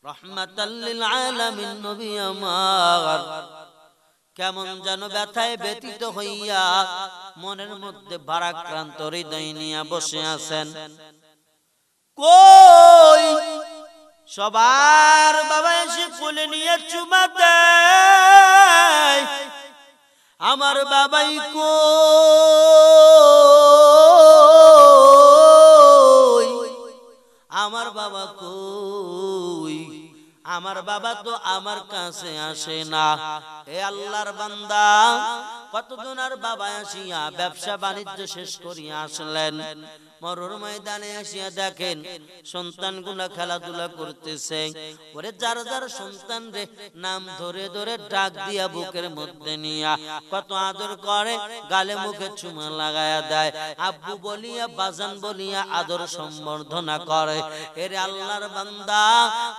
রহমাতাল লিল আলামিন নবী আমার কেমন যেন ব্যথায় ব্যথিত হইয়া মনের মধ্যে ভারাক্রান্ত হৃদয় নিয়ে বসে আছেন। কই সবার বাবা এসে কোলে নিয়ে চুমা দেয়, আমার বাবাই কই, আমার বাবা কই, আমার বাবা তো আমার কাছে আসে না। এ আল্লাহর বান্দা কতজন আর বাবা আসিয়া ব্যবসা বাণিজ্য শেষ করিয়া আসলেন, মরুর ময়দানে আসিয়া দেখেন সন্তানগুলা খেলাধুলা করতেছে। ওরে যার যার সন্তান রে নাম ধরে ধরে ডাক দিয়া বুকের মধ্যে নিয়া কত আদর করে, গালে মুখে চুমা লাগায়া দেয়, আব্বু বলিয়া বাজান বলিয়া আদর সম্বর্ধনা করে। এরে আল্লাহর বান্দা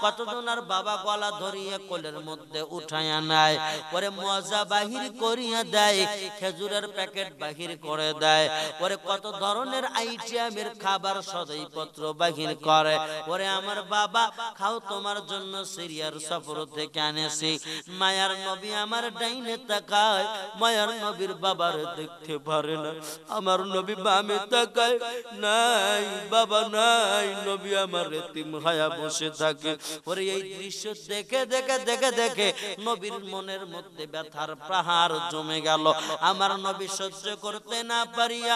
কতজন আর বাবা গলা ধরিয়া কোলের মধ্যে উঠাইয়া নেয়, ওরে মজা বাহির করিয়া দেয়, খেজুরের প্যাকেট বাহির করে দেয়, ওরে কত ধরনের আইটেমের খাবার সদাই পত্র বাহির করে। ওরে আমার বাবা খাও, তোমার জন্য সিরিয়ার সফর থেকে আনেছি। মায়ার নবী আমার ডাইনে তাকায়, মায়ার নবীর বাবার দেখতে পারে না। আমার নবী বামে তাকায়, নাই বাবা নাই, নবী আমার এতিম হয়ে বসে থাকে। ওরে এই দৃশ্য দেখে দেখে দেখে দেখে নবীর মনের মধ্যে ব্যথার পাহাড় জমে গেল। আমার নবী সহ্য করতে না পারিয়া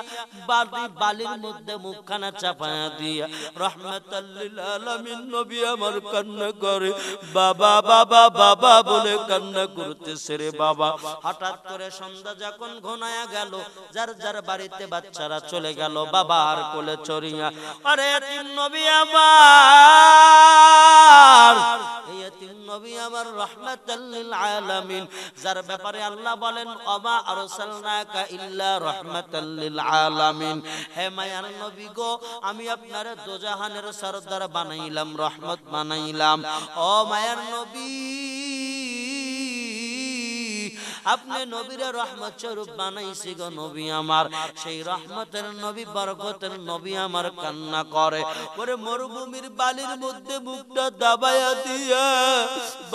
বালির মধ্যে মুখখানা চাপায়া দিয়া রহমাতাল লিল আলামিন নবী আমার কান্না করে, বাবা বাবা বাবা বলে কান্না করতেছে রে বাবা। হঠাৎ করে সন্ধ্যা যখন ঘনায়া গেল, যার যার বাড়িতে বাচ্চারা চলে গেল বাবার কোলে চড়িয়া। আরে এতিম নবী আমার, এই এতিম নবী আমার রহমাতাল লিল আলামিন, যার ব্যাপারে আল্লাহ বলেন ওমা আরসালনাকা ইল্লা রহমাতাল লিল আলামিন। হে মায়ার নবী গো, আমি আপনারে দোজাহানের সরদার বানাইলাম, রহমত বানাইলাম। ও মায়ার নবী, আপনি নবীরে রহমত স্বরূপ বানাইছি গো নবী আমার। সেই রহমতের নবী, বরকতের নবী আমার কান্না করে। ওরে মরুভূমির বালির মধ্যে মুখটা দাবায়া দিয়া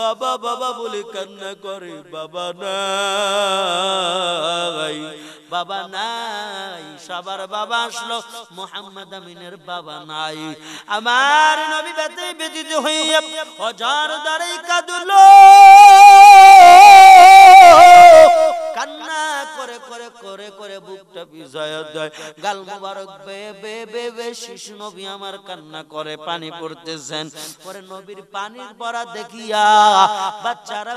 বাবা বাবা বলে কান্না করে, বাবা নাই বাবা নাই। সবার বাবা আসলো, মুহাম্মদ আমিনের বাবা নাই। আমার নবী ব্যথা ব্যথিত হইয়া অজার দ্বারে কাঁদলো, কান্না করে করে করে করে বুকটা ভিজায়া দেয়, গাল মুবারক বেয়ে বেয়ে বেয়ে বেয়ে শিশু নবী আমার কান্না করে, পানি পড়তেছেন। পরে নবীর পানির পড়া দেখিয়া বাচ্চারা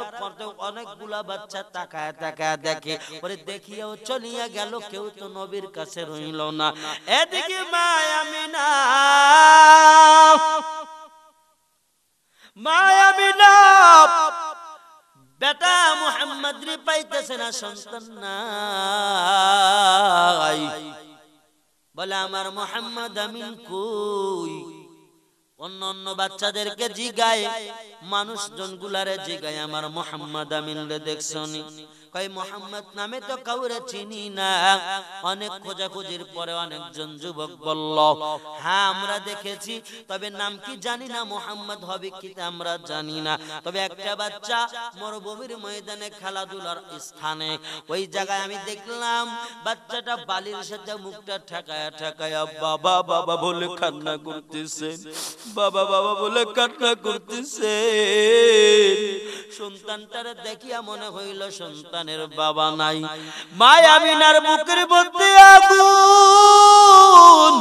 অনেকগুলা বাচ্চা তাকায় তাকায় দেখে, পরে দেখিয়াও চলিয়া গেল, কেউ তো নবীর কাছে রইল না। এদিকে মা আমিনা, মা আমিনা বেটা মুহাম্মদ রে পাইতেছে না, সন্তান নাই, বলে আমার মুহাম্মদ আমিন কই। অন্য অন্য বাচ্চাদেরকে জিগায়, মানুষজন গুলারে জিগায় আমার মুহাম্মদ আমিন রে দেখছনি? কই মুহাম্মদ নামে তো কাউরে চিনি না। অনেক খোঁজাখুঁজির পরে অনেকজন যুবক বলল, হ্যাঁ আমরা দেখেছি, তবে নাম কি জানি না, মুহাম্মদ হবে কি আমরা জানি না। তবে একটা বাচ্চা মরুভূমির ময়দানে খেলাধুলার স্থানে ওই জায়গায় আমি দেখলাম বাচ্চাটা বালির সাথে মুখটা ঠেকায়া ঠেকায়া বাবা বাবা বলে কান্না করতেছে, বাবা বাবা বলে কান্না করতেছে। সন্তানটারে দেখিয়া মনে হইল সন্তানের বাবা নাই। মা আমিনার বুকের মধ্যে আগুন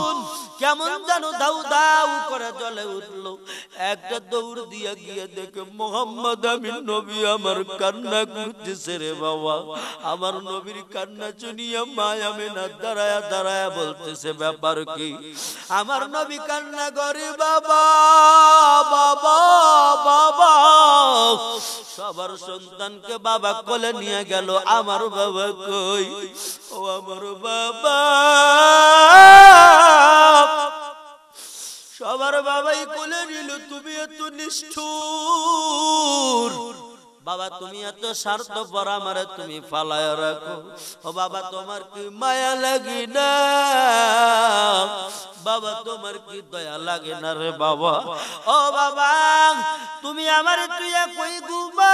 কেমন যেন দাউ দাউ করে জ্বলে উঠলো। একটা দৌড় দিয়া গিয়ে দেখে মুহাম্মদ আমিন নবী আমার কান্না করতেছে রে বাবা। আমার নবীর কান্না শুনিয়া মা আমিনা দাঁড়ায়া দাঁড়ায়া বলতেছে, ব্যাপার কি? আমার নবী কান্না করে, বাবা বাবা বাবা। সবার সন্তানকে বাবা কোলে নিয়ে গেল, আমার বাবা কই? ও আমার বাবা। সবার বাবাই কোলে নিল, তুমি এত নিষ্ঠুর বাবা, তুমি এত স্বার্থপর, আমারে তুমি ফালায় রাখো। ও বাবা তোমার কি মায়া লাগে না? বাবা তোমার কি দয়া লাগে না রে বাবা? ও বাবা তুমি তুমি আমারে তুইয়া কই ঘুমাও,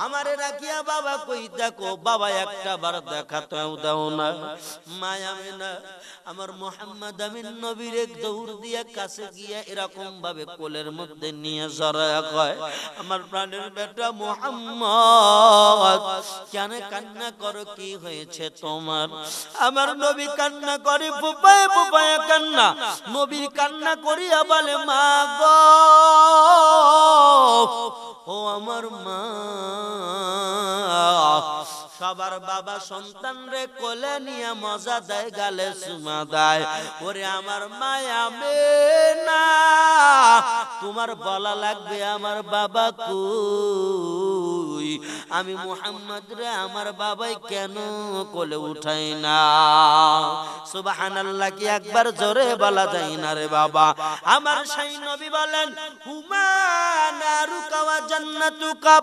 আমারে রাখিয়া বাবা কই দেখো, বাবা একটা বার দেখা দাও না। মায়া আমিনা আমার মুহাম্মদ আমিন নবীর এক দৌড় দিয়া কাছে গিয়া এরকম ভাবে কোলের মধ্যে নিয়ে জড়ায়া কয়, আমার প্রাণের বেটা মুহাম্মদ, কেন কান্না করো, কি হয়েছে তোমার? আমার নবী কান্না করে, ফুপায়ে ফুপায়ে কান্না। নবীর কান্না করিয়া বলে, মা গো, ও আমার মা। সবার বাবা সন্তান রে কোলে নিয়ে মজা দেয়, গালে চুমা দেয়। ওরে আমার মায়া আমিনা, তোমার বলা লাগবে আমার বাবা কই? আমি মুহাম্মদ রে আমার বাবাই কেন কোলে উঠাই না? সুবহানাল্লাহ কি একবার জোরে বলা যায় না রে বাবা? আমার সেই নবী বলেন, হুমা নারুকা ওয়া জান্নাতুকা,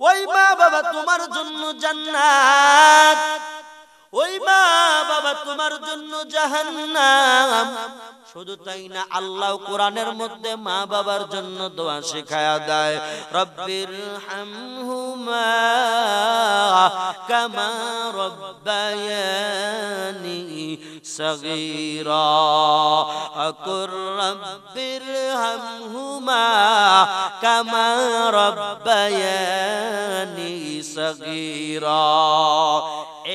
ওই মা বাবা তোমার জন্য জান্নাত, ওই মা বাবা তোমার জন্য জাহান্নাম। শুধু তাই না, আল্লাহ কোরআনের মধ্যে মা বাবার জন্য দোয়া শেখায়া দেয়, রব্বির হামহুমা কামা রব্বায়ানি সগীরা, আকুর রব্বির হামহুমা কামা রব্বায়ানি সগীরা।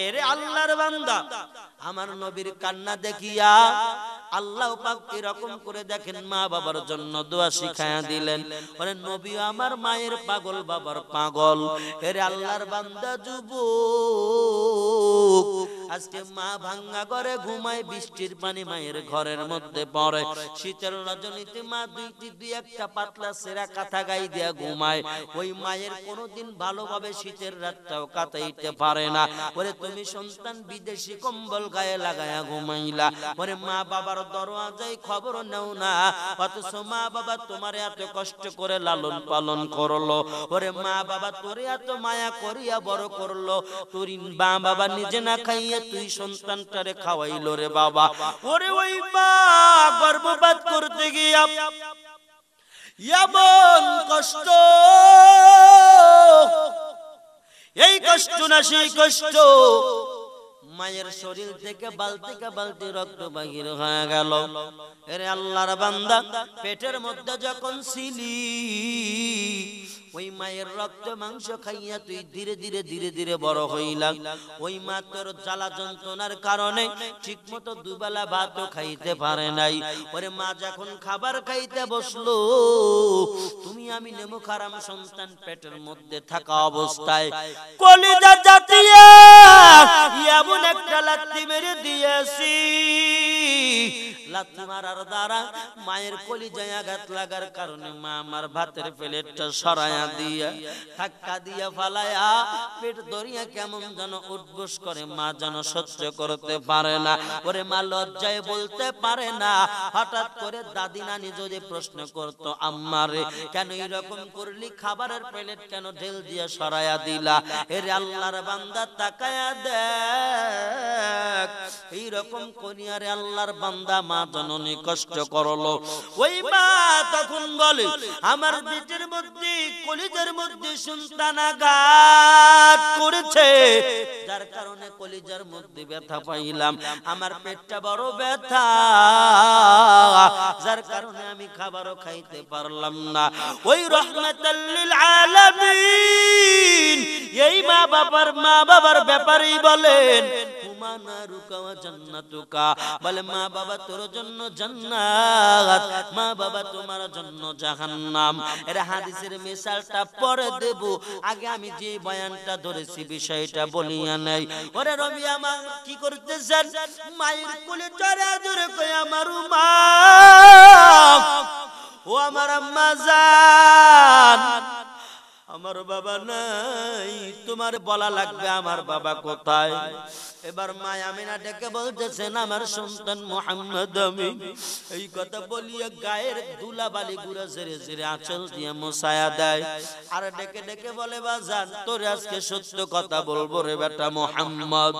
এরে আল্লাহর বান্দা, আমার নবীর কান্না দেখিয়া আল্লাহ পাক এরকম করে দেখেন মা বাবার জন্য দোয়া শিখায়া দিলেন। বলে নবী আমার মায়ের পাগল, বাবার পাগল। এরে আল্লাহর বান্দা যুবক, আজকে মা ভাঙ্গা ঘরে ঘুমায়, বৃষ্টির পানি মায়ের ঘরের মধ্যে পড়ে, শীতের রজনীতে মা দুই একটা পাতলা সেরা কাঁথা গাই দিয়া ঘুমায়। ওই মায়ের কোনোদিন ভালোভাবে শীতের রাতটাও কাটাইতে পারে না। বলে তুমি সন্তান বিদেশি কম্বল গায়ে লাগায়া ঘুমাইলা, ওরে মা বাবার দরওয়াজায় খবর নাও না, অথচ মা বাবা তোমার এত কষ্ট করে লালন পালন করলো। ওরে মা বাবা তোরে এত মায়া করিয়া বড় করলো, তোর মা বাবা নিজে না খাইয়া তুই সন্তানটারে খাওয়াইলো রে বাবা। ওরে ওই মা গর্ভপাত করতে গিয়া এমন কষ্ট, এই কষ্ট না সেই কষ্ট, মায়ের শরীর থেকে বালতিকা বালতি রক্ত বাহির হয়ে গেল। এরে আল্লাহর বান্দা, পেটের মধ্যে যখন ছিলি, ওই মায়ের রক্ত মাংস খাইয়া তুই ধীরে ধীরে ধীরে ধীরে বড় হইলা। ওই মা তোর জ্বালা যন্ত্রণার কারণে ঠিক মতো দুবেলা ভাতও খাইতে পারে নাই। ওরে মা যখন খাবার খাইতে বসলো, তুমি আমি নেমো খারাম সন্তান পেটের মধ্যে থাকা অবস্থায় কলিজা জাতিয়া এমন একটা লাথি মেরে দিয়েছি, লাথি মারার দ্বারা মায়ের কলিজায় আঘাত লাগার কারণে মা আমার ভাতের প্লেটটা সরায়া দিয়া ধাক্কা দিয়া ফালায়া পেট ধরিয়া কেমন যেন উঠবোস করে, মা যেন সহ্য করতে পারে না। ওরে মা লজ্জায় বলতে পারে না। হঠাৎ করে দাদি নানি যদি প্রশ্ন করতো, আম্মারে কেন এরকম করলি, খাবারের প্লেট কেন ঢেল দিয়া সরায়া দিলা? এরে আল্লাহর বান্দা তাকায়া দেখ, এইরকম করিয়ারে আল্লাহর বান্দা মা জননী কষ্ট করলো। ওই মা তখন বলে, আমার পেটের মধ্যে কলিজার মধ্যে সন্তানাঘাত করেছে, যার কারণে কলিজার মধ্যে ব্যথা পাইলাম, আমার পেটটা বড় ব্যথা, যার কারণে আমি খাবারও খাইতে পারলাম না। ওই রহমাতাল লিল আলামিন এই মা বাবার ব্যাপারেই বলেন, বলে মা বাবা তোর জন্য জান্নাত, মা বাবা তোমার জন্য জাহান্নাম। এর হাদিসের মিসালটা পরে দেব, আগে আমি যে বয়ানটা ধরেছি বিষয়টা বলিয়া নাই। ওরে রবি আমার কি করতেছেন, মায়ের কোলে চড়া জোরে কই আমার মা, ও আমার আম্মা জান, আমার আমার বাবা নাই, তোমার বলা লাগবে আমার বাবা কোথায়। এবার মা আমিনা ডেকে বলতেছেন আমার সন্তান মুহাম্মদ আমিন। এই কথা বলিয়া গায়ের ধুলাবালি গুড়া ঝেড়ে ঝেড়ে আঁচল দিয়ে মোছায়া দেয়, আর ডেকে ডেকে বলে বাজান তোর আজকে সত্য কথা বলবো রে বেটা মুহাম্মদ।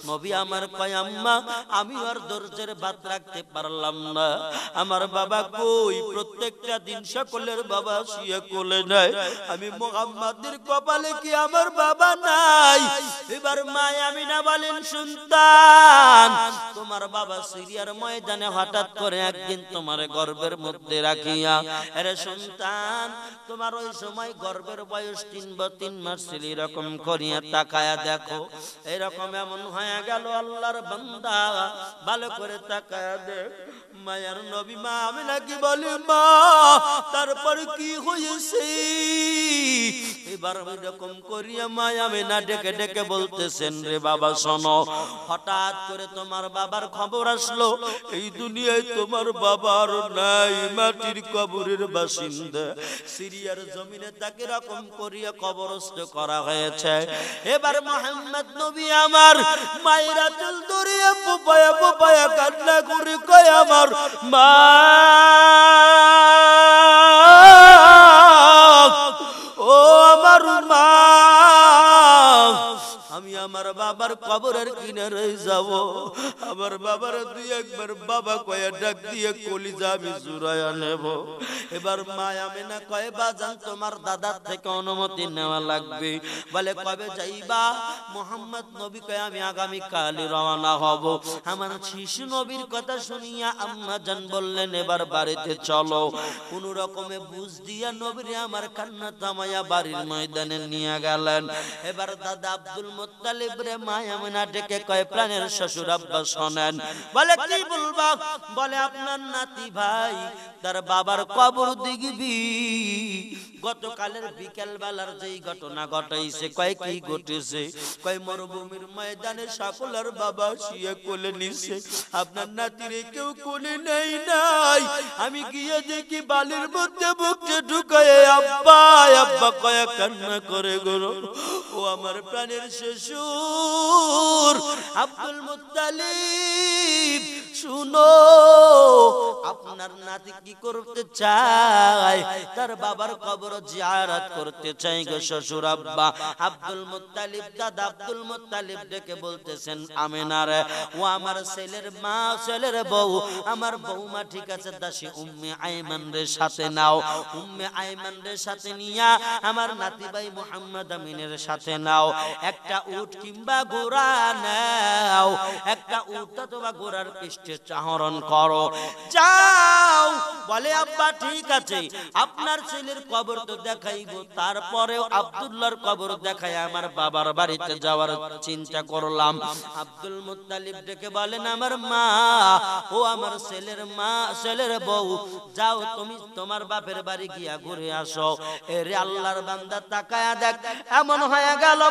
নবী আমার কয় আম্মা আমি আর ধৈর্যের বাত রাখতে পারলাম না, আমার বাবা কই? প্রত্যেকটা দিন সকলের বাবা শুয়ে কোলে নেয়, আমি মুহাম্মাদের কপালে কি আমার বাবা নাই? এবার মা আমিনা বলেন সন্তান তোমার বাবা সিরিয়ার ময়দানে হঠাৎ করে একদিন তোমার গর্ভের মধ্যে রাখিয়া, আরে সন্তান তোমার ওই সময় গর্ভের বয়স 3 মাস ছিল, এরকম করিয়া তাকায়া দেখো, এরকম এমন হয়ে গেল আল্লাহর বান্দা ভালো করে তাকায়া দেখ। মায়ার নবী মা আমিনা কি বলে মা তারপর কি হয়েছে? এবার এরকম করিয়া মা আমিনা ডেকে ডেকে বলতেছেন রে বাবা শোনো, হঠাৎ করে তোমার বাবার খবর আসলো এই দুনিয়ায় তোমার বাবার নাই, মাটির কবরের বাসিন্দা, সিরিয়ার জমিনে তাকে রকম করিয়া কবরস্থ করা হয়েছে। এবার মুহাম্মদ নবী আমার মায়ের আঁচল ধরিয়া পোপায়া পোপায়া কান্না করে কয় আমার মা, ও আমার মা, আমি আমার বাবার কবরের কিনারে যাব, আমার বাবার দুই একবার বাবা কয়ে ডাক দিয়ে কলিজা আমি জুড়াইয়া নেব। এবার মা আমিনা কয় বাজান তোমার দাদার থেকে অনুমতি নেওয়া লাগবে। বলে কবে যাইবা? মুহাম্মদ নবী কয় আমি আগামী কাল রওনা হব। আমার শিশু নবীর কথা শুনিয়া আম্মা জান বললেন এবার বাড়িতে চলো। কোন রকমে বুঝ দিয়া নবীরে আমার কান্না থামাইয়া বাড়ির ময়দানে নিয়ে গেলেন। এবার দাদা আব্দুল মুত্তালিব রে মা আমিনা ডেকে কয় প্রাণের শ্বশুর আব্বা শোনেন। বলে কি বলবা? বলে আপনার নাতি ভাই তার বাবার কবর দেখবি। গতকালের বিকেল বেলার যেই ঘটনা ঘটাইছে, কয় কি ঘটেছে? কয় মরুভূমির ময়দানে সকলের বাবা শুয়ে কোলে নিছে, আপনার নাতিরে কেউ কোলে নেই নাই। আমি গিয়ে দেখি বালির মধ্যে বুকটা ঢুকায় আব্বা আব্বা কয়া কান্না করে গো। ও আমার প্রাণের শ্বশুর আব্দুল মুত্তালিব শুনো, আপনার নাতি কি করতে চায়? তার বাবার কবর জিয়ারত করতে চাই গো শ্বশুর আব্বা। আব্দুল মুত্তালিব দাদা আব্দুল মুত্তালিব ডেকে বলতেছেন আমিনা রে, ও আমার ছেলের মা ছেলের বউ, আমার বউমা ঠিক আছে, দাসী উম্মে আইমান রে সাথে নাও, উম্মে আইমান রে সাথে নিয়া আমার নাতি ভাই মুহাম্মদ আমিনের সাথে নাও, একটা উট কিংবা ঘোড়া নাও, একটা উট অথবা ঘোড়ার পৃষ্ঠে চাহরণ করো, যাও। বলে আব্বা ঠিক আছে, আপনার ছেলের কবর তো দেখাইবো, তারপরেও আব্দুল্লাহর কবর দেখায় আমার বাবার বাড়িতে যাওয়ার চিন্তা করলাম। আব্দুল মুত্তালিব ডেকে বলেন আমার মা, ও আমার ছেলের মা ছেলের বউ, যাও তুমি তোমার বাপের বাড়ি গিয়া ঘুরে আসো। এরে আল্লাহর বান্দা তাকায়া দেখ, এমন হয়ে গেল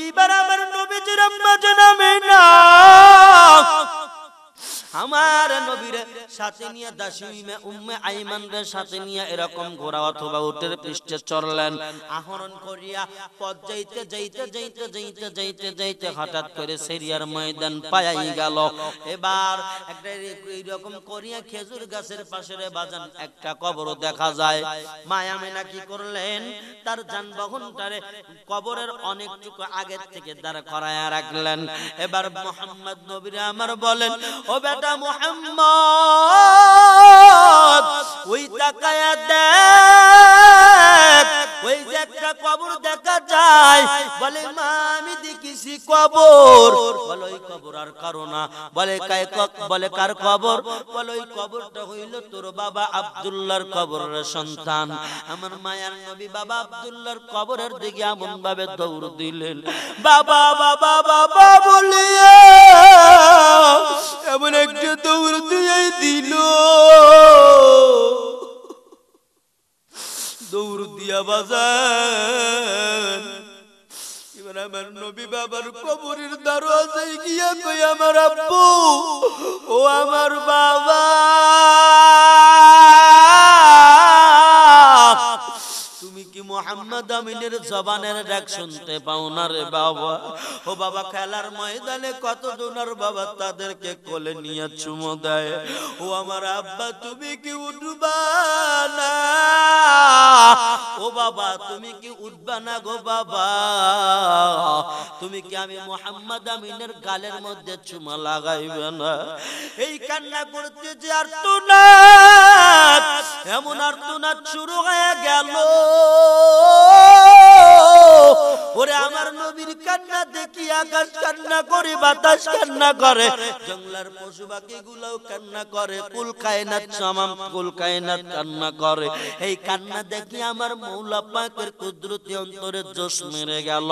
এবার আমার নবীজির আম্মা জান আমিনা আমার নবীর সাথে নিয়ে দাসী উম্মে আইমানের সাথে নিয়ে এরকম ঘোড়া অথবা উটের পৃষ্ঠে চড়লেন। আহরণ করিয়া পথ যাইতে যাইতে যাইতে যাইতে যাইতে যাইতে হঠাৎ করে সিরিয়ার ময়দান পায়াই গেল। এবার একটা এইরকম করিয়া খেজুর গাছের পাশে বাজান একটা কবর দেখা যায়। মা আমিনা কি করলেন? তার যানবাহনটারে কবরের অনেকটুকু আগের থেকে দাঁড় করায়া রাখলেন। এবার মুহাম্মদ নবী আমার বলেন, ও বেটা মুহাম্মদ, ওই তাকায়া দেখ, ওই যে একটা কবর দেখা যায়। বলে মা আমি দেখিছি কবর। বলে ওই কবর আর কারো না। বলে কার কবর? বলে ওই কবরটা হইল তোর বাবা আব্দুল্লাহর কবরের সন্তান। আমার মায়ার নবী বাবা আব্দুল্লাহর কবরের দিকে এমন ভাবে দৌড় দিলেন, বাবা বাবা বাবা বলিয়া এমন একটা দৌড় দিয়ে দিল। দৌড় দিয়া বাজান এবার আমার নবী বাবার কবরের দরজায় গিয়া কই আমার আব্বু, ও আমার বাবা, তুমি কি মুহাম্মদ আমিনের জবানের ডাক শুনতে পাও না রে বাবা। ও বাবা, খেলার ময়দানে কতজন আর বাবা তাদেরকে কোলে নিয়ে চুমো দেয়। ও আমার আব্বা, তুমি কি উঠবা না? ও বাবা, তুমি কি উঠবা না গো বাবা? তুমি কি আমি মুহাম্মদ আমিনের গালের মধ্যে চুমা লাগাইবে না? এই কান্না করতেছে আর্তনাদ, এমন আর্তনাদ শুরু হয়ে গেল। ওরে আমার নবীর কান্না দেখি আকাশ কান্না করে, বাতাস কান্না করে, জঙ্গলার পশু পাখি গুলাও কান্না করে, কুল কায়নাত তামাম কুল কায়নাত কান্না করে। এই কান্না দেখি আমার মৌলা পাকের কুদরতি অন্তরে জোশ মেরে গেল।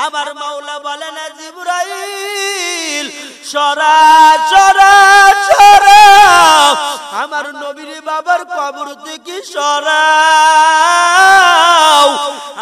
আমার মৌলা বলে না, জিবরাইল সরা সরা সরা, আমার নবীর বাবার কবর থেকে সরাও।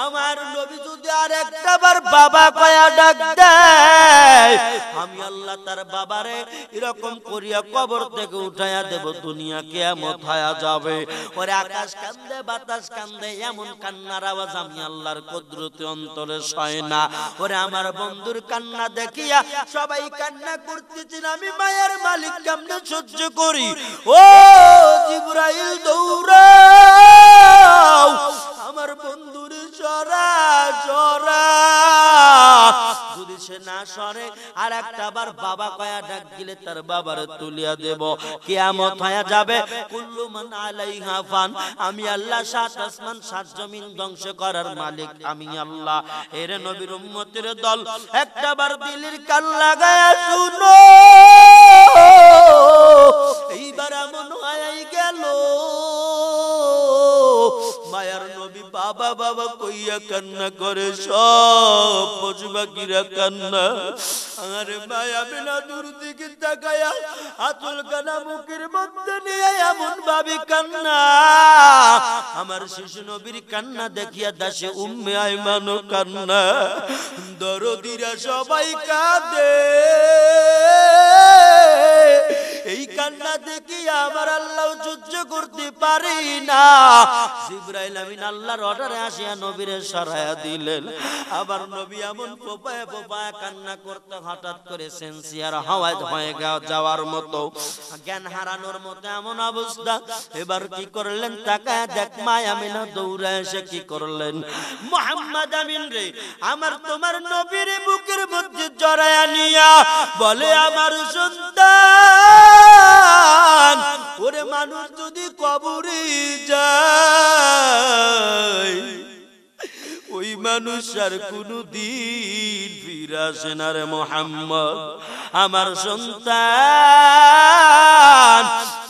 আমার নবী যদি আর একটা বার বাবা কয়া ডাক দেয়, আমি আল্লাহ তার বাবারে এরকম করিয়া কবর থেকে উঠাইয়া দেব, দুনিয়া কিয়ামত হয়ে যাবে। ওরে আকাশ কান্দে, বাতাস কান্দে, এমন কান্নার আওয়াজ আমি আল্লাহর কুদরতি অন্তরে সয় না। ওরে আমার বন্ধুর কান্না দেখিয়া সবাই কান্না করতেছেন, আমি মায়ের মালিক কেমনে সহ্য করি? ও জিবরাইল দৌড়াও, আমার বন্ধুর সরা সরা। যদি সে না সরে আর একটা বার বাবা কয়া ডাক দিলে তার বাবারে তুলিয়া দেব, কিয়ামত হয়ে যাবে। কুল্লু মান আলাইহা ফান, আমি আল্লাহ সাত আসমান সাত জমিন ধ্বংস করার মালিক আমি আল্লাহ। এর নবীর উম্মতের দল, একটা বার দিলের কান লাগায়া শুনো, এইবার এমন হয়ে গেল মায়ার নবী বাবা বাবা কইয়া কান্না করে, সব পশু পাখিরা কান্না। আর মায়া বিনা দূর দিকে তাকায়া আতুল কানা মুখের মধ্যে নিয়ে এমন ভাবে কান্না। আমার শিশু নবীর কান্না দেখিয়া দাসে উম্মে আইমানও কান্না। দরদিরা সবাই কাঁদে, এই কান্না দেখিয়া আমার আল্লাহ সহ্য করতে পারি না। জিবরাইল আমিন আল্লাহর অর্ডারে আসিয়া নবীরে সরাইয়া দিলেন। আবার নবী এমন পোপায় পোপায় কান্না করতে, হঠাৎ করে সেন্সিয়ার হাওয়ায় হয়ে যাওয়ার মতো, জ্ঞান হারানোর মতো এমন অবস্থা। এবার কি করলেন? তাকায় দেখ মা আমিনা দৌড়ে এসে কি করলেন? মুহাম্মদ আমিন রে, আমার তোমার নবীর বুকের মধ্যে জড়ায়া নিয়া বলে, আমার সন্তান, ওরে মানুষ যদি কবরে যায়, ওই মানুষ আর কোনদিন ফিরে আসে না রে মুহাম্মদ। আমার সন্তান,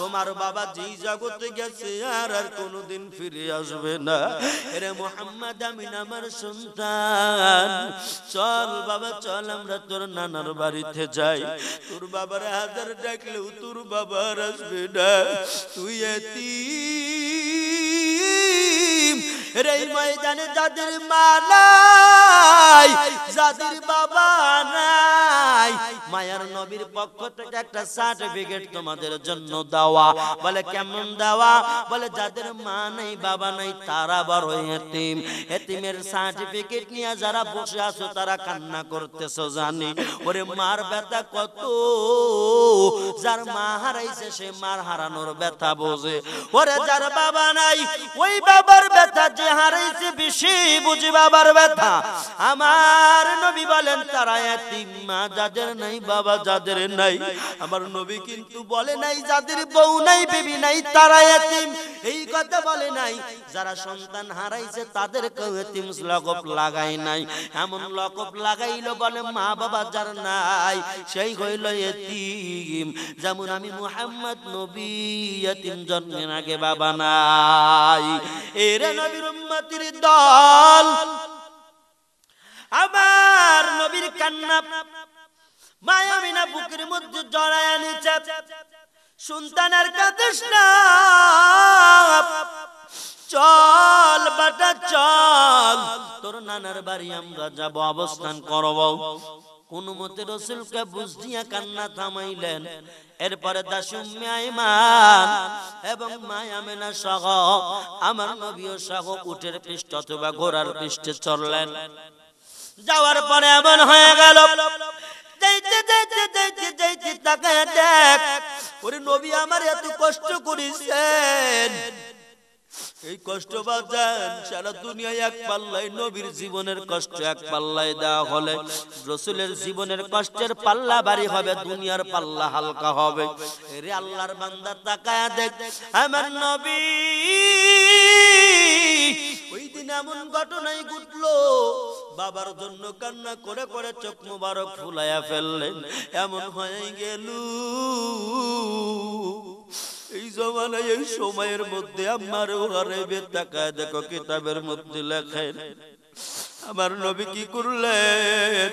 তোমার বাবা যেই জগতে গেছে আর কোনদিন ফিরে আসবে না। এরে মুহাম্মদ আমিন আমার সন্তান, চল বাবা চল, আমরা তোর নানার বাড়িতে যাই। তোর বাবার হাজার ডাকলেও তোর বাবার আসবে না, তুই এতিম। এই ময়দানে যাদের মা নাই, যাদের বাবা নাই, মায়ার নবীর পক্ষ থেকে একটা সার্টিফিকেট তোমাদের জন্য দেওয়া। বলে কেমন দেওয়া? বলে যাদের মা নাই বাবা নাই তারা বড় এতিম। এতিমের সার্টিফিকেট নিয়ে যারা বসে আছো তারা কান্না করতেছো জানি। ওরে মার ব্যথা কত, যার মা হারাইছে সে মার হারানোর ব্যথা বোঝে। ওরে যার বাবা নাই ওই বাবার ব্যথা যে হারাইছে বেশি বুঝি বাবার ব্যথা। আমার নবী বলেন তারা এতিম, মা যাদের নাই বাবা যাদের নাই। আমার নবী কিন্তু বলে নাই যাদের বউ নাই বিবি নাই তারা এতিম, এই কথা বলে নাই। যারা সন্তান হারাইছে তাদেরকেও এতিম লকব লাগাই নাই। এমন লকব লাগাইলো বলে মা বাবা যার নাই সেই হইল এতিম। যেমন আমি মুহাম্মদ নবী, এতিম জন্মের আগে বাবা নাই। এরে নবীর উম্মতের দল, আমার নবীর কান্না মায়া মিনা বুকের মধ্যে জড়ায়া নিচে। সন্তানের কাঁদিস না, চল বাটা চল, তোর নানার বাড়ি আমরা যাব, অবস্থান করব। কোন মতে রাসূলকে বুঝ দিয়া কান্না থামাইলেন। এরপরে দাসী উম্মে আইমান এবং মা আমেনা সহ আমার নবীও সহ উটের পৃষ্ঠ অথবা ঘোড়ার পৃষ্ঠে চড়লেন। যাওয়ার পরে এমন হয়ে গেল, যাইতে যাইতে যাইতে যাইতে তাকায় দেখ ওরে নবী আমার এত কষ্ট করেছেন, এই কষ্ট বাজান সারা দুনিয়ায় এক পাল্লায় নবীর জীবনের কষ্ট এক পাল্লায় দেওয়া হলে রাসূলের জীবনের কষ্টের পাল্লা ভারী হবে, দুনিয়ার পাল্লা হালকা হবে। রে আল্লাহর বান্দা তাকায় দেখ আমার নবী ওই দিন এমন ঘটনাই ঘটলো, বাবার জন্য কান্না করে করে চোখ মুবারক ফুলাইয়া ফেললেন। এমন হয়ে গেল এই জমানায় এই সময়ের মধ্যে আমার ঘরে তাকায় দেখো কিতাবের মধ্যে লেখেন আমার নবী কি করলেন,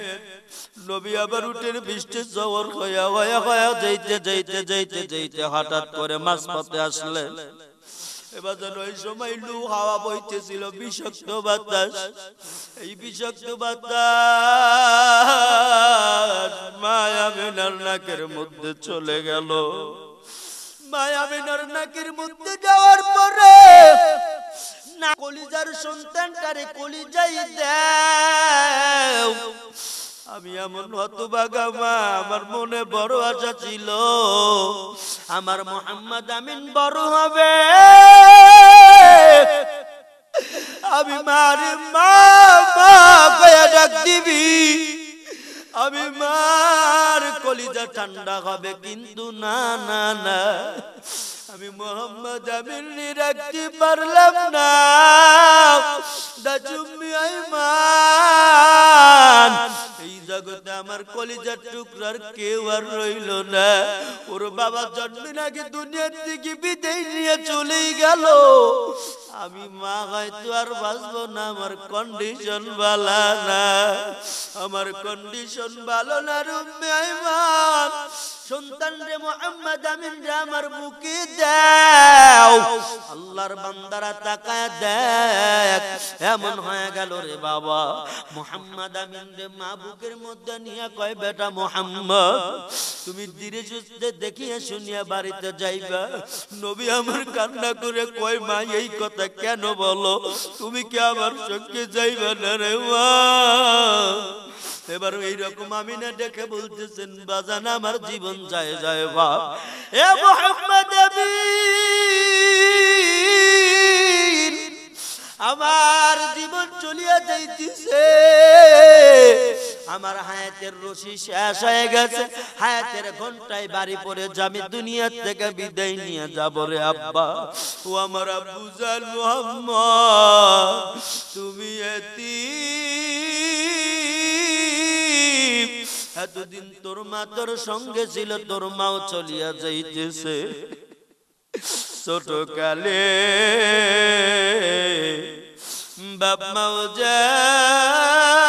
নবী আবার উটের বৃষ্টি জবর হইয়া হইয়া হইয়া যাইতে যাইতে যাইতে যাইতে হঠাৎ করে মাঝপথে আসলেন। এবার যেন ওই সময় লু হাওয়া বইতেছিল, বিষাক্ত বাতাস, এই বিষাক্ত বাতাস মা আমিনার নাকের মধ্যে চলে গেল। মা আমিনার নাকের মধ্যে যাওয়ার পরে না কলিজার সন্তানটারে কলিজাই দাও। আমি এমন হতভাগা মা, আমার মনে বড় আশা ছিল আমার মুহাম্মদ আমিন বড় হবে, আমি মারে মা মা কয়া ডাক দিবি, আমি মার কলিজা ঠান্ডা হবে। কিন্তু না না না, আমি মুহাম্মদ আমিন রাখতে পারলাম না। দাজুম্মি আইমান এই জগতে আমার কলিজার টুকরার কেউ আর রইল না। ওর বাবা জন্মের আগে দুনিয়ার থেকে বিদায় নিয়ে চলেই গেল। আমি মা হয়তো আর বাঁচবো না, আমার কন্ডিশন ভালো না, আমার কন্ডিশন ভালো না। উম্মে আইমান সন্তান রে মুহাম্মদ আমিন রে আমার বুকে দাও। আল্লাহর বান্দারা তাকায় দেখ এমন হয়ে গেল রে বাবা মুহাম্মদ আমিন রে মা বুকের মধ্যে নিয়ে কয় বেটা মুহাম্মদ তুমি ধীরে সুস্থে দেখিয়া শুনিয়া বাড়িতে যাইবা। নবী আমার কান্না করে কয় মা এই কথা কেন বলো, তুমি কি আমার সঙ্গে যাইবা না রে মা? এবার এইরকম আমিনা দেখে বলতেছেন বাজান আমার জীবন যায় যায় বাপ, এ মুহাম্মদ আমিন আমার জীবন চলিয়া যাইতেছে, আমার হায়াতের রশি শেষ হয়ে গেছে, হায়াতের ঘন্টায় বাড়ি পড়ে আমি দুনিয়া থেকে বিদায় নিয়ে যাব রে আব্বা। ও আমার আব্বু জান মুহাম্মদ তুমি এতদিন তোর মা তোর সঙ্গে ছিল, তোর মাও চলিয়া যাইতেছে। ছোট কালে বাপ মাও যারা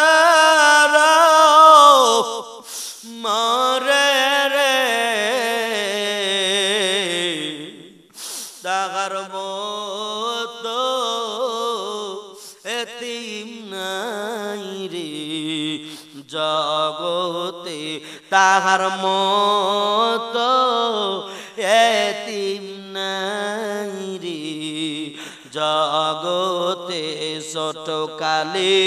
মরে রে তাহার মতো এতিম নাই রে জগতে, তাহার মতো এতিম নাই রে জগতে। ছোট কালে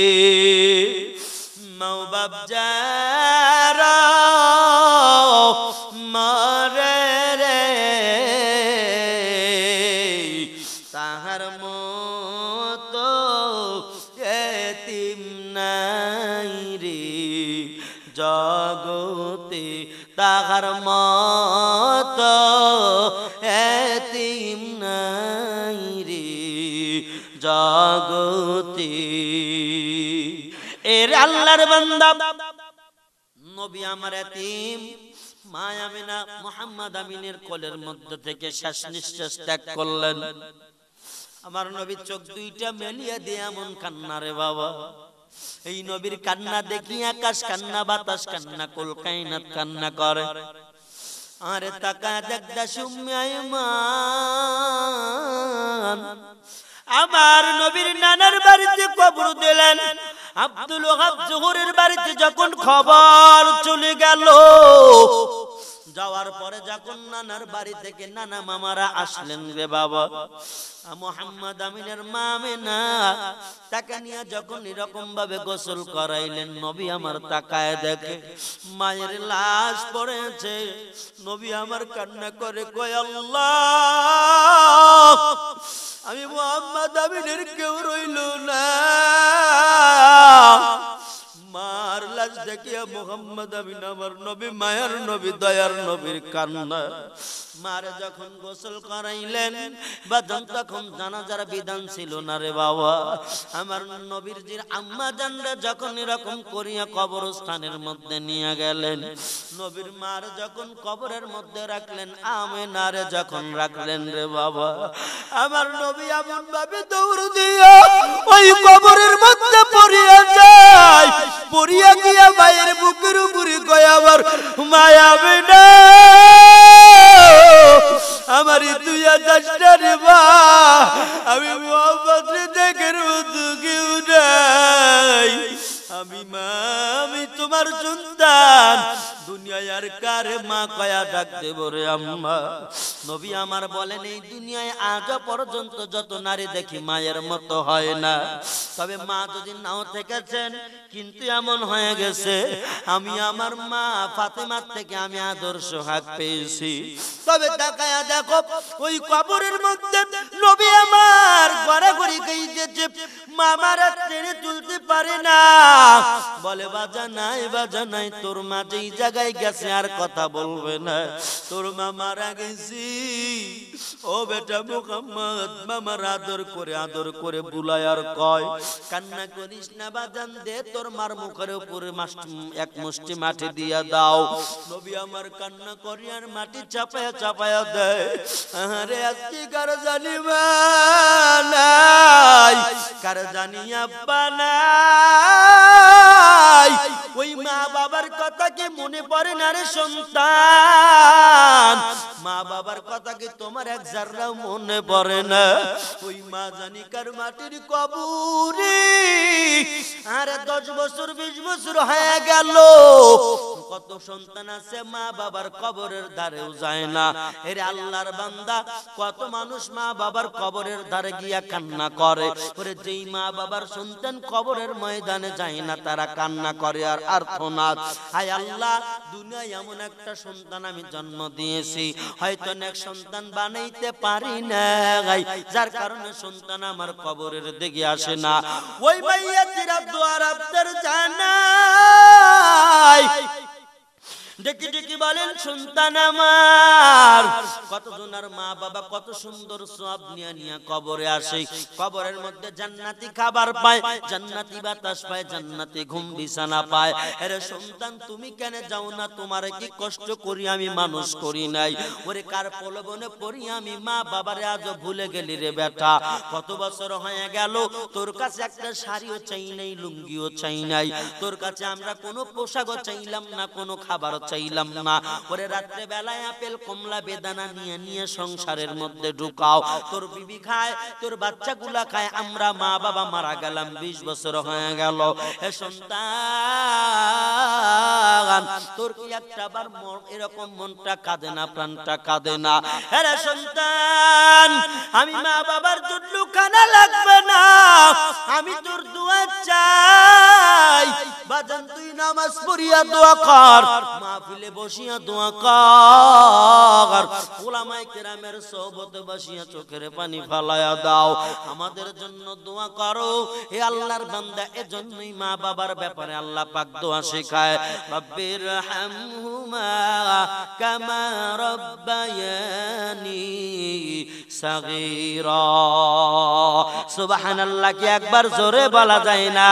মাও বাপ যারা মরে রে তাহার মতো এতিম নাই রে জগতে, তাহার মতো এতিম নাই রে জগতে। এর আল্লাহর বান্দা নবী আমার এতিম মা আমিনা মুহাম্মদ আমিনের কোলের মধ্যে থেকে শেষ নিঃশ্বাস ত্যাগ করলেন। আমার নবী চোখ দুইটা মেলিয়ে দিয়ে এমন কান্না রে বাবা, এই নবীর কান্না দেখি আকাশ কান্না, বাতাস কান্না, কুল কায়নাত কান্না করে। আরে তাকা দেখ দাসী উম্মে আইমান আমার নবীর নানার বাড়িতে কবর দিলেন। আব্দুল ওয়াহাব জোহরের বাড়িতে যখন খবর চলে গেল, যাওয়ার পরে যখন নানার বাড়ি থেকে নানা মামারা আসলেন রে বাবা, মুহাম্মদ আমিনের মা আমিনা তাকে নিয়ে যখন এরকম ভাবে গোসল করাইলেন, নবী আমার তাকায় দেখে মায়ের লাশ পড়েছে। নবী আমার কান্না করে কয়, আল্লাহ, আমি মুহাম্মদ আমিনের কেউ রইল না। মার লাশ দেখিয়া মুহাম্মদ আমিন আমার নবী, মায়ার নবী, দয়ার নবীর কান্না। মারে যখন গোসল করাইলেন বাজান, তখন জানাজার বিধান ছিল না রে বাবা। আমার নবীর জির আম্মা জানরা যখন এরকম করিয়া কবরস্থানের মধ্যে নিয়ে গেলেন, নবীর মার যখন কবরের মধ্যে রাখলেন, আমেনারে যখন রাখলেন রে বাবা, আমার নবী এমন ভাবে দৌড় দিয়া ওই কবরের মধ্যে পড়িয়া যায়। পড়িয়া গিয়া মায়ের বুকের উপরে কয়, আমার মায়া আমেনা, আমার তুই দশটা রে মা, আমি মোহাম্মদ দেখের মতো কেউ নাই। আমি মা, আমি তোমার সন্তান, দুনিয়ায় আর কার মা কয়া ডাক দেব রে আম্মা। নবী আমার বলেন, এই দুনিয়ায় আজ পর্যন্ত যত নারী দেখি মায়ের মতো হয় না, তবে মা যদি নাও থেকেছেন, কিন্তু এমন হয়ে গেছে আমি আমার মা ফাতেমার থেকে আমি আদর্শ হাক পেয়েছি। তবে তাকায়া দেখো ওই কবরের মধ্যে নবী আমার গড়াগড়ি গিয়েছে, মামারা টেনে তুলতে পারে না। বলে, বাজা নাই, তোর মা যেই জায়গায় গেছে আর কথা বলবে না, তোর মা মারা গেছি। ও বেটা মুহাম্মদ, মামার আদর করে বুলায় আর কয়, কান্না করিস না বাজান, দে তোর মার মুখের উপরে এক মুষ্টি মাটি দিয়া দাও। নবী আমার কান্না করি আর মাটি চাপায়া দেয়। আরে আজকে কার জানি মা নাই, কার জানি আব্বা নাই, ওই মা বাবার কথা কি মনে পড়ে না রে সন্তান? মা বাবার কথা কি তোমার এক জাররাও মনে পড়ে না? ওই মা জানি কার মাটির কবরে। আরে 10 বছর 20 বছর হয়ে গেল, কত সন্তান আছে মা বাবার কবরের ধারেও যায় না। এর আল্লাহর বান্দা, কত মানুষ মা বাবার কবরের ধারে গিয়া কান্না করে। ওরে যেই মা বাবার সন্তান কবরের ময়দানে যায় না, তারা কান্না করে আর আর্তনাদ। হায় আল্লাহ, দুনিয়ায় এমন একটা সন্তান আমি জন্ম দিয়েছি, হয়তো নেক সন্তান বানাইতে পারি না, যার কারণে সন্তান আমার কবরের দিকে আসে না। ওই মাইয়াতিরা দুয়ার আব্দের জানাই ডেকে ডেকে বলেন, সন্তান আমার। কতজনের মা বাবা কত সুন্দর সওয়াব নিয়ে নিয়ে কবরে আসে, কবরের মধ্যে জান্নাতি খাবার পায়, জান্নাতি বাতাস পায়, জান্নাতি ঘুম বিছানা পায়। আরে সন্তান, তুমি কেন যাও না? তোমারে কি কষ্ট করি আমি মানুষ করি নাই? ওরে কার প্রলোভনে পড়ি আমি মা বাবারে আজও ভুলে গেলি রে বেটা। কত বছর হয়ে গেল, তোর কাছে একটা শাড়িও চাই নাই, লুঙ্গিও চাই নাই, তোর কাছে আমরা কোনো পোশাকও চাইলাম না, কোনো খাবার চাইলাম না। ওরে রাত্রে বেলায় আপেল কমলা বেদানা নিয়ে নিয়ে সংসারের মধ্যে ঢুকাও, তোর বিবি খায়, তোর বাচ্চাগুলা খায়, আমরা মা বাবা মারা গেলাম, 20 বছর হয়ে গেল। হে সন্তান, তোর কি একটাবার এরকম মনটা কাঁদে না, প্রাণটা কাঁদে না? হে সন্তান, আমি মা বাবার জন্য খানা লাগবে না, আমি তোর দোয়া চাই। বাজান তুই নামাজ পড়িয়া দোয়া কর, মাহফিলে বসিয়া দোয়া কর, উলামায়ে কেরামের সোহবতে বসিয়া চোখের পানি ফেলায়া দাও, আমাদের জন্য দোয়া করো। হে আল্লাহর বান্দা, এজন্যই মা বাবার ব্যাপারে আল্লাহ পাক দোয়া শেখায়, রব্বির হামহুমা কামা রব্বায়ানি সাগীরা। সুবহানাল্লাহ কি একবার জোরে বলা যায় না?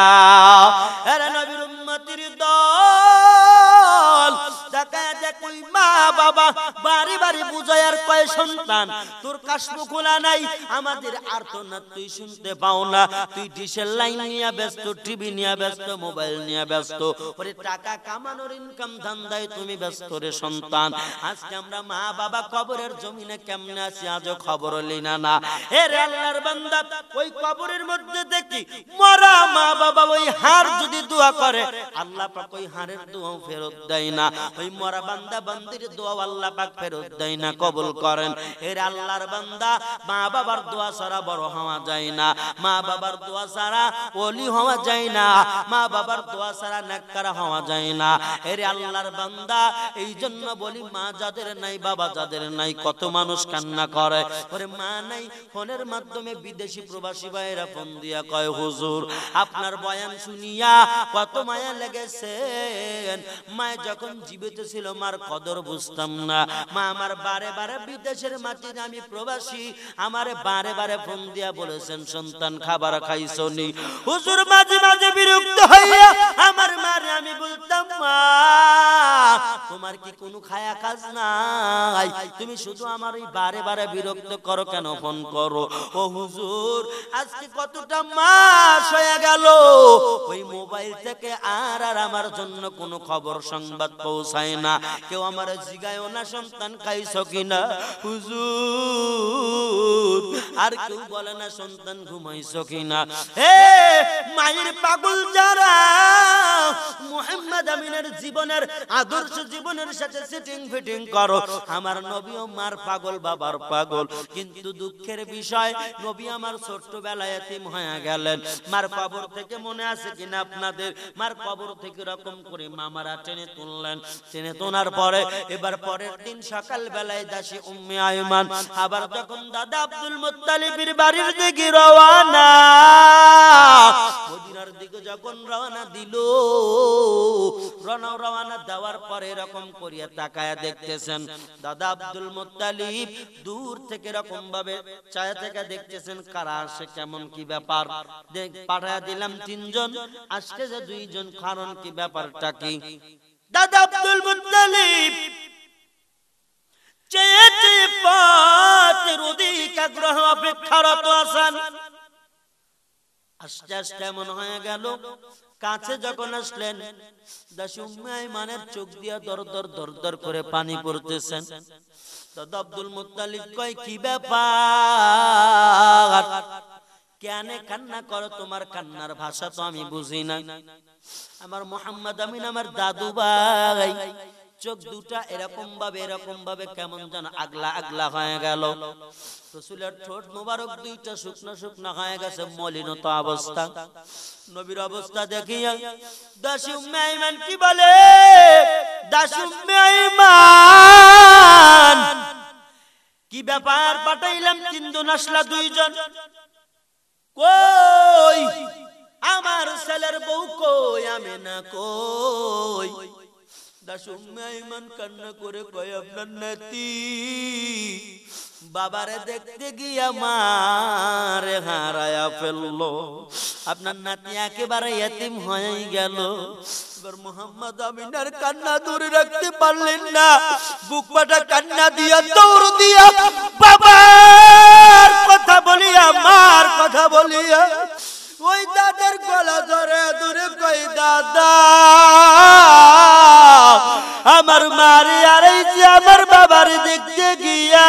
আরে নবীর উম্মতির দল, তাকায় দেখ ওই মা মা বাবা বাড়ি বাড়ি বুঝায়ার কয় সন্তান তোর কাশবু খোলা নাই, আমাদের আর্তনাদ তুই শুনতে পাও না, তুই ডিশের লাইন নিয়ে ব্যস্ত, টিভি নিয়ে ব্যস্ত, মোবাইল নিয়ে ব্যস্ত, ওরে টাকা কামানোর ইনকাম ধান্দায় তুমি ব্যস্ত রে সন্তান। আজকে আমরা মা বাবা কবরের জমিনে কেমনে আছি আজও খবর লিনা না। হে রে আল্লাহর বান্দা, ওই কবরের মধ্যে দেখি মরা মা বাবা ওই হাড় যদি দোয়া করে আল্লাহ পাক ওই হাড়ের দোয়া ফেরত দেয় না, ওই মরা বান্দা বান্দির দোয়া আল্লাহ পাক ফেরত দেয় না, কবুল করেন। হে রে আল্লাহর বান্দা, মা বাবার দোয়া ছাড়া বড় হওয়া যায় না, মা বাবার দোয়া ছাড়া ওলি হওয়া যায় না, মা বাবার দোয়া ছাড়া নেককার হওয়া যায় না। হে রে আল্লাহর বান্দা, এই জন্য বলি মা যাদের নাই বাবা যাদের নাই, কত মানুষ কান্না করে ওরে মা নাই। ফোনের মাধ্যমে বিদেশি প্রবাসী ভাইরা ফোন দিয়া কয় হুজুর আপনার বয়ান শুনিয়া কত মায়া লেগেছেন, মায় যখন জীবিত ছিল মার কদর বুঝতাম না, মা আমার বারে বারে বিদেশের মাটিতে আমি প্রবাসী, আমারে বারে বারে ফোন দিয়া বলেছেন সন্তান খাবার খাইছো নি। হুজুর মাঝে মাঝে বিরক্ত হইয়া আমার মারে আমি বলতাম মা তোমার কি কোনো খায়া কাজ নাই, তুমি শুধু আমার এই বারে বারে বিরক্ত করো কেন, ফোন করো। ও হুজুর আজকে কতটা মাস হয়ে গেল ওই মোবাইল থেকে আর আমার জন্য কোনো খবর সংবাদ পৌঁছায় না, কেউ আমার জিগায়ও না সন্তান খাইছো কিনা হুজুর, আর কেউ বলে না সন্তান ঘুমাইছো কিনা। হে মায়ের পাগল যারা মুহাম্মদ আমিনের জীবনের আদর্শ জীবনের সাথে সেটিং ফিটিং করো, আমার নবীও মার পাগল বাবার পাগল, কিন্তু দুঃখের বিষয় নবী আমার ছোট্টবেলায় এতিম হয়ে গেলেন। মার কবর থেকে মনে আছে কিনা আপনাদের, মার কবর থেকে এরকম করে মামারা টেনে তুললেন, টেনে তোলার পরে এবার পরের দিন সকাল বেলায় দাসী উম্মে আয়মান আবার যখন দাদা আব্দুল মুত্তালিবের বাড়ির দিকে রওনা, মদিনার দিকে যখন রওনা দিল, রওনা দেওয়ার পরে এরকম করিয়া তাকায়া দেখতেছেন দাদা আব্দুল মুত্তালিব দূর থেকে এরকম ভাবে ছায়া থেকে দেখতেছেন কারা আসে কেমন কি ব্যাপার, পাঠায়া দিলাম 3 জন, আজকে যে 2 জন, কারণ কি ব্যাপারটা কি। দাদা আব্দুল মুত্তালিব চেয়ে চেয়ে পথের অধিক আগ্রহ অপেক্ষারত আছেন। আস্তে আস্তে এমন হয়ে গেল কাছে যখন আসলেন দাসী উম্মে আয়মানের চোখ দিয়া দর দর দর দর করে পানি পড়তেছেন। দাদা আব্দুল মুত্তালিব কয় কি ব্যাপার, কেন কান্না করো, তোমার কান্নার ভাষা তো আমি বুঝি না। আমার মুহাম্মদ আমিন আমার দাদু ভাই চোখ দুটা এরকম ভাবে কেমন যেন আগলা আগলা হয়ে গেল, রাসূলের ঠোঁট মোবারক দুইটা শুকনা শুকনা হয়ে গেছে, মলিনতা অবস্থা। নবীর অবস্থা দেখিয়া দাসী উম্মে আয়মান কি বলে, দাসী উম্মে আয়মান কি ব্যাপার, পাঠাইলাম 3 জন আসলা 2 জন, কই আমার ছেলের বউ কই, আমেনা কই। দাসী উম্মে আয়মান কান্না করে কয় আপনার নাতি বাবারে দেখতে গিয়া মারে হারায়া ফেললো, আপনার নাতি একেবারে এতিম হয়ে গেল। এবার মুহাম্মদ আমিনার কান্না ধরে রাখতে পারলেন না, বুক ফাটা কান্না দিয়া দৌড় দিয়া বাবার কথা বলিয়া মার কথা বলিয়া ওই দাদার গলা ধরে ধরে কই দাদা আমার মারে আর এই যে আমার বাবার দেখতে গিয়া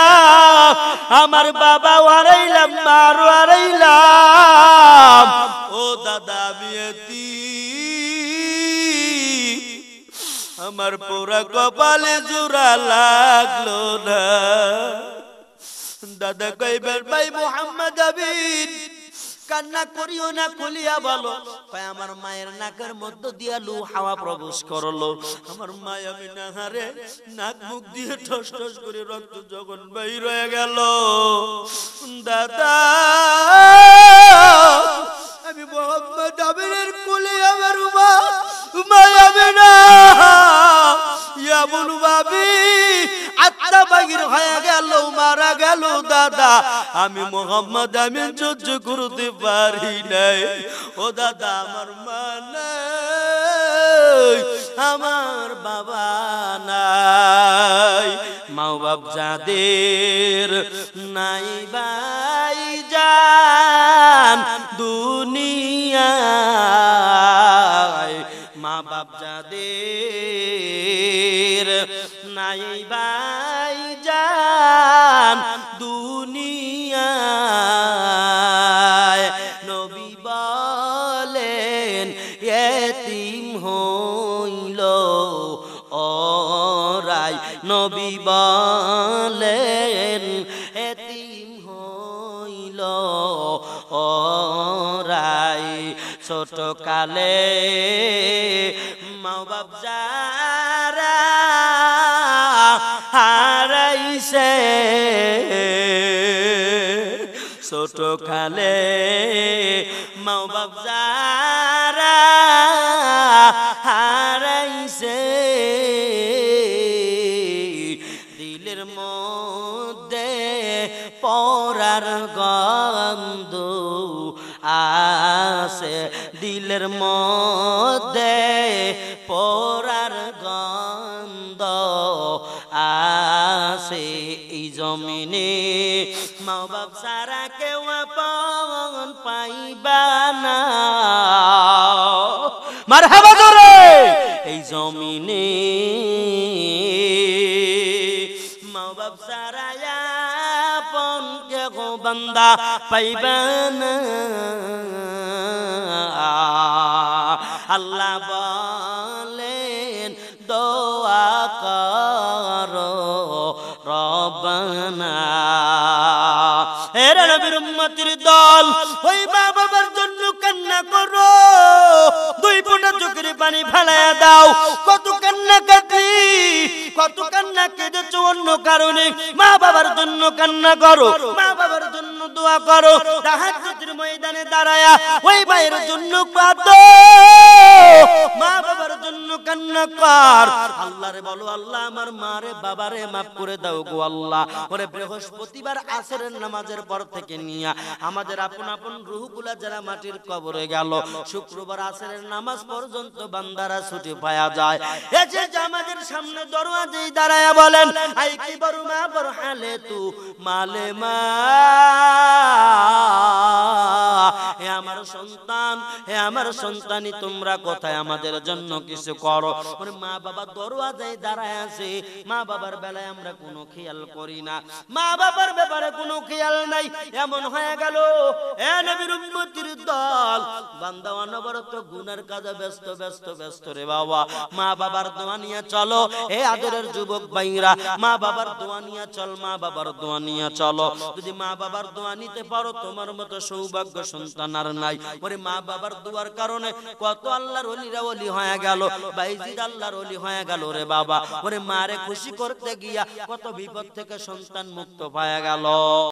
আমার বাবা হারাইলাম, মার হারাইলাম, ও দাদা আমি এতিম, আমার পোড়া কপালে জোড়া লাগলো না। দাদা কইবেন ভাই মুহাম্মদ আমিন কান্না করিও না, খুলিয়া বলো। কয় আমার মায়ের নাকের মধ্য দিয়া লু হাওয়া প্রবেশ করলো, আমার মা আমিনা হারে নাক মুখ দিয়ে ঠস ঠস করে রক্ত যখন বাইর হয়ে গেল, দাদা আমি মুহাম্মদ আমিনের কোলে আমার মা আমিনা এমন ভাবে আত্মা বাগির হয়ে গেল, মারা গেল। দাদা আমি মুহাম্মদ আমিন সহ্য করতে পারি নাই, ও দাদা আমার মা নাই, আমার বাবা নাই। মা বাপ যাদের নাই ভাই জান দুনিয়ায়, মা বাপ যাদের নাই ভাই জান দুনিয়ায়, নবী বলেন এতিম হইল ওরাই, নবী বলেন এতিম হইল ওরাই। ছোট কালে মা বাপ যারা হারাইছে, ছোট কালে মা বাপ যারা হারাইছে, দিলের মধ্যে পরার গন্ধ আছে, দিলের মধ্যে পরার গন্ধ আছে। এই জমিনে মা বাপ সারা কেউ আপন পাইবা না, মারহাবা করে। এই জমিনে মা বাপ সারা আপন কেউ বান্দা পাইবা না। আল্লাহ বলেন দোয়া করো রব্বানা। এরা নবীর উম্মতের দল, ওই মা বাবার জন্য কান্না করো, দুই ফোঁটা চোখের পানি ফেলায়া দাও। কত কান্না কাঁদি, কত কান্না কেঁদেছো অন্য কারণে, মা বাবার জন্য কান্না করো, মা বাবার জন্য দোয়া করো। তাহাজ্জুদের ময়দানে দাঁড়ায়া ওই ভাইয়ের জন্য কাঁদো, মা বাবার জন্য কান্না কর। আল্লাহরে বলো, আল্লাহ আমার মারে বাবারে মাফ করে দাও গো আল্লাহ। ওরে বৃহস্পতিবার আসরের নামাজের পর থেকে নিয়া আমাদের আপন আপন রূহগুলা যারা মাটির কবরে গেল, শুক্রবার আসরের নামাজ পর্যন্ত বান্দারা ছুটি পাওয়া যায়। এই যে আমাদের সামনে দরওয়াজায় দাঁড়ায়া বলেন, আই কি বড় মা বড় হালে তু মালে মা, হে আমার সন্তান, হে আমার সন্তানি তোমরা কোথায়, আমাদের জন্য কিছু করো। ওরে মা বাবা দরওয়াজায় দাঁড়ায় আছে, মা বাবার বেলায় আমরা কোনো খেয়াল করি না, মা বাবার ব্যাপারে কোনো খেয়াল নাই। এমন হয়ে গেল এ নবীর উম্মতের দল, বান্দা অনবরত গুনার কাজে ব্যস্ত ব্যস্ত ব্যস্ত রে বাবা। মা বাবার দোয়া নিয়ে চলো, এ আদরের যুবক ভাইরা, মা বাবার দোয়া নিয়ে চল, মা বাবার দোয়া নিয়ে চলো। যদি মা বাবার দোয়া নিতে পারো, তোমার মতো সৌভাগ্য সন্তান আর নাই। ওরে মা বাবার দোয়ার কারণে কত আল্লাহর ওলিরা ওলি হয়ে গেল, বাইজিদ আল্লাহর ওলি হয়ে গেল রে বাবা। ওরে মারে খুশি করতে গিয়া কত বিপদ থেকে সন্তান মুক্ত পাওয়া গেল।